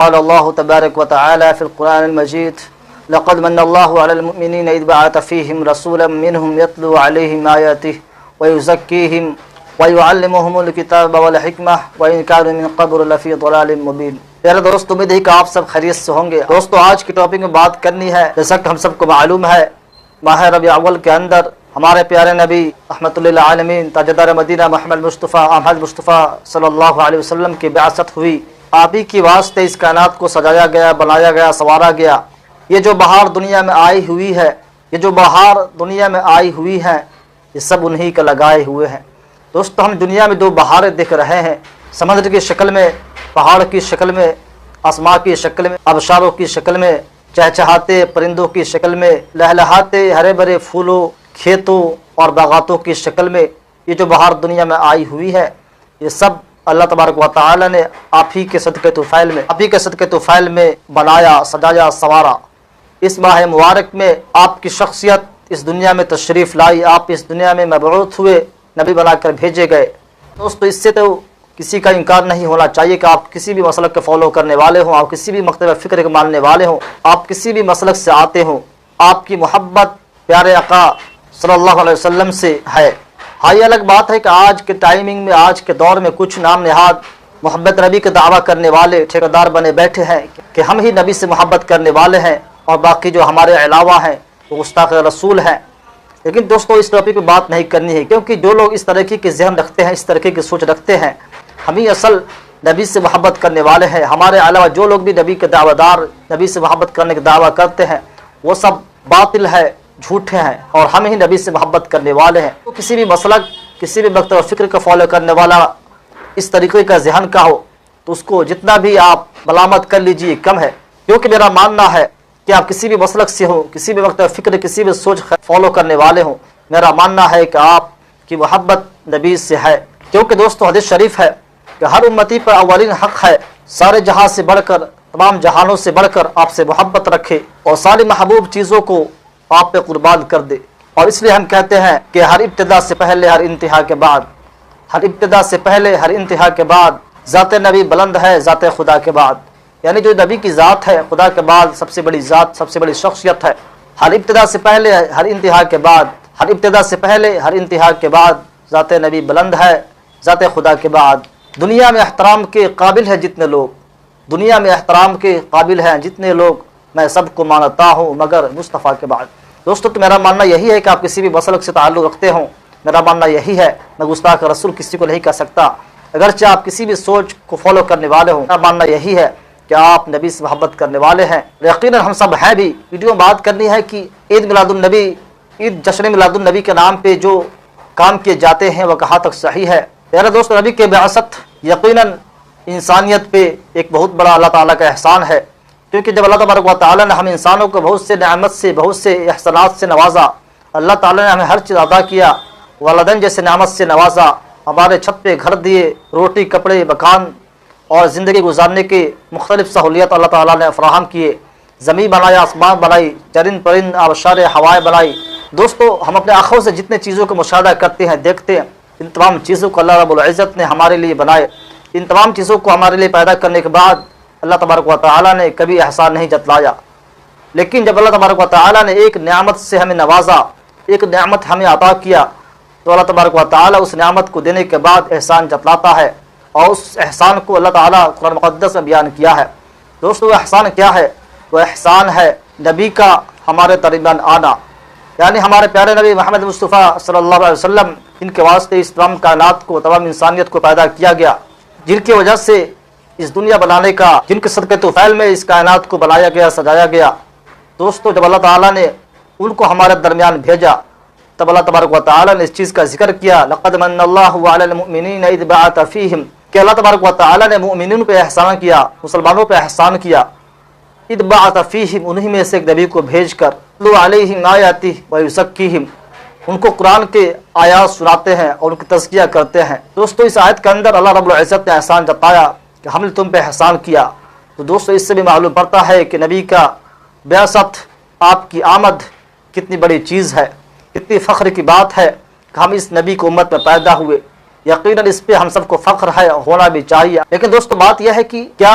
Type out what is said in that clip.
قال الله تبارك وتعالى في القرآن المجيد لقد من الله على المؤمنين إذ بعث فيهم رسولا منهم يتلو عليهم آياته ويزكيهم ويعلمهم الكتاب والحکمہ وإن كانوا من قبل لفی ضلال مبین۔ پیارے دوستو، امید ہے کہ آپ سب خیریت سے ہوں گے۔ دوستو، آج کی ٹاپک میں بات کرنی ہے، جیسا کہ ہم سب کو معلوم ہے، ماہ ربیع اول کے اندر ہمارے پیارے نبی رحمۃ للعالمین تاجدار مدینہ محمد مصطفیٰ احمد مصطفیٰ صلی اللہ علیہ وسلم کی بعثت ہوئی۔ آپ ہی کی واسطے اس کائنات کو سجایا گیا، بنایا گیا، سنوارا گیا۔ یہ جو بہار دنیا میں آئی ہوئی ہے، یہ جو بہار دنیا میں آئی ہوئی ہے، یہ سب انہی کے لگائے ہوئے ہیں۔ دوستو، ہم دنیا میں دو بہاریں دیکھ رہے ہیں، سمندر کی شکل میں، پہاڑ کی شکل میں، آسمان کی شکل میں، آبشاروں کی شکل میں، چہچہاتے پرندوں کی شکل میں، لہلہاتے ہرے بھرے پھولوں، کھیتوں اور باغاتوں کی شکل میں یہ جو بہار دنیا میں آئی ہوئی ہے، یہ سب اللہ تبارک و تعالی نے آپ ہی کے صدقے طفیل میں بنایا، سجایا، سنوارا۔ اس ماہ مبارک میں آپ کی شخصیت اس دنیا میں تشریف لائی، آپ اس دنیا میں مبعوث ہوئے، نبی بنا کر بھیجے گئے۔ دوستو، اس سے تو کسی کا انکار نہیں ہونا چاہیے کہ آپ کسی بھی مسلک کے فالو کرنے والے ہوں، آپ کسی بھی مکتب فکر کے ماننے والے ہوں، آپ کسی بھی مسلک سے آتے ہوں، آپ کی محبت پیارے آقا صلی اللہ علیہ وسلم سے ہے۔ ہاں، یہ الگ بات ہے کہ آج کے ٹائمنگ میں، آج کے دور میں کچھ نام نہاد محبت نبی کا دعویٰ کرنے والے ٹھیکیدار بنے بیٹھے ہیں کہ ہم ہی نبی سے محبت کرنے والے ہیں اور باقی جو ہمارے علاوہ ہیں وہ گستاخ رسول ہیں۔ لیکن دوستو، اس ٹاپک پہ بات نہیں کرنی ہے، کیونکہ جو لوگ اس طرح کے ذہن رکھتے ہیں، اس طرح کی سوچ رکھتے ہیں، ہم ہی اصل نبی سے محبت کرنے والے ہیں۔ ہمارے علاوہ جو لوگ بھی نبی کے دعویٰ دار، نبی سے محبت کرنے کا دعویٰ کرتے ہیں، وہ سب باطل ہے، جھوٹے ہیں، اور ہم ہی نبی سے محبت کرنے والے ہیں۔ تو کسی بھی مسلک، کسی بھی مکتب و فکر کا فالو کرنے والا اس طریقے کا ذہن کا ہو تو اس کو جتنا بھی آپ ملامت کر لیجئے کم ہے، کیونکہ میرا ماننا ہے کہ آپ کسی بھی مسلک سے ہوں، کسی بھی مکتب فکر، کسی بھی سوچ فالو کرنے والے ہوں، میرا ماننا ہے کہ آپ کی محبت نبی سے ہے۔ کیونکہ دوستو، حدیث شریف ہے کہ ہر امتی پر اولین حق ہے سارے جہاں سے بڑھ کر، تمام جہانوں سے بڑھ کر آپ سے محبت رکھے اور ساری محبوب چیزوں کو آپ پہ قربان کر دے۔ اور اس لیے ہم کہتے ہیں کہ ہر ابتدا سے پہلے، ہر انتہا کے بعد، ہر ابتدا سے پہلے، ہر انتہا کے بعد ذات نبی بلند ہے ذات خدا کے بعد، یعنی جو نبی کی ذات ہے، خدا کے بعد سب سے بڑی ذات، سب سے بڑی شخصیت ہے۔ ہر ابتدا سے پہلے، ہر انتہا کے بعد، ہر ابتدا سے پہلے، ہر انتہا کے بعد ذات نبی بلند ہے ذات خدا کے بعد۔ دنیا میں احترام کے قابل ہے جتنے لوگ، دنیا میں احترام کے قابل ہیں جتنے لوگ، میں سب کو مانتا ہوں مگر مصطفیٰ کے بعد۔ دوستو، تو میرا ماننا یہی ہے کہ آپ کسی بھی مسلک سے تعلق رکھتے ہوں، میرا ماننا یہی ہے، میں گستاخ رسول کسی کو نہیں کہہ سکتا، اگرچہ آپ کسی بھی سوچ کو فالو کرنے والے ہوں، میرا ماننا یہی ہے کہ آپ نبی سے محبت کرنے والے ہیں۔ یقیناً ہم سب ہیں بھی۔ ویڈیو میں بات کرنی ہے کہ عید میلاد النبی، عید جشن میلاد النبی کے نام پہ جو کام کیے جاتے ہیں وہ کہاں تک صحیح ہے۔ میرے دوست، نبی کے بعثت یقیناً انسانیت پہ ایک بہت بڑا اللہ تعالیٰ کا احسان ہے، کیونکہ جب اللہ تبارک و تعالیٰ نے ہم انسانوں کو بہت سے نعمت سے، بہت سے احسانات سے نوازا، اللہ تعالیٰ نے ہمیں ہر چیز عطا کیا، والدین جیسے نعمت سے نوازا، ہمارے چھت پہ گھر دیے، روٹی، کپڑے، مکان اور زندگی گزارنے کے مختلف سہولیات اللہ تعالیٰ نے فراہم کیے، زمین بنایا، آسمان بنائی، چرند پرند، آبشار، ہوائیں بنائی۔ دوستو، ہم اپنے آنکھوں سے جتنے چیزوں کو مشاہدہ کرتے ہیں، دیکھتے ہیں، ان تمام چیزوں کو اللہ رب العزت نے ہمارے لیے بنائے۔ ان تمام چیزوں کو ہمارے لیے پیدا کرنے کے بعد اللہ تبارک و تعالیٰ نے کبھی احسان نہیں جتلایا، لیکن جب اللہ تبارک و تعالیٰ نے ایک نعمت سے ہمیں نوازا، ایک نعمت ہمیں عطا کیا، تو اللہ تبارک و تعالیٰ اس نعمت کو دینے کے بعد احسان جتلاتا ہے، اور اس احسان کو اللہ تعالیٰ قرآن مقدس میں بیان کیا ہے۔ دوستو، وہ احسان کیا ہے؟ وہ احسان ہے نبی کا ہمارے درمیان آنا، یعنی ہمارے پیارے نبی محمد مصطفیٰ صلی اللہ علیہ وسلم، ان کے واسطے اس تمام کائنات کو، تمام انسانیت کو پیدا کیا گیا، جن کی وجہ سے اس دنیا بنانے کا، جن کے صدقے طفیل میں اس کائنات کو بنایا گیا، سجایا گیا۔ دوستو، جب اللہ تعالیٰ نے ان کو ہمارے درمیان بھیجا، تب اللہ تبارک و تعالیٰ نے اس چیز کا ذکر کیا، لقد من اللہ علی المؤمنین اذ بعث فیہم، کہ اللہ تبارک و تعالیٰ نے مؤمنین پہ احسان کیا، مسلمانوں پہ احسان کیا، اذ بعث فیہم، انہی میں سے ایک نبی کو بھیج کر، یتلو علیہم آیاتہ ویزکیہم، ان کو قرآن کے آیات سناتے ہیں اور ان کی تزکیہ کرتے ہیں۔ دوستو، اس آیت کے اندر اللہ رب العزت نے احسان جتایا کہ ہم نے تم پہ احسان کیا۔ تو دوستو، اس سے بھی معلوم پڑتا ہے کہ نبی کا بعثت، آپ کی آمد کتنی بڑی چیز ہے، کتنی فخر کی بات ہے کہ ہم اس نبی کو امت میں پیدا ہوئے۔ یقیناً اس پہ ہم سب کو فخر ہے، ہونا بھی چاہیے۔ لیکن دوستو، بات یہ ہے کہ کیا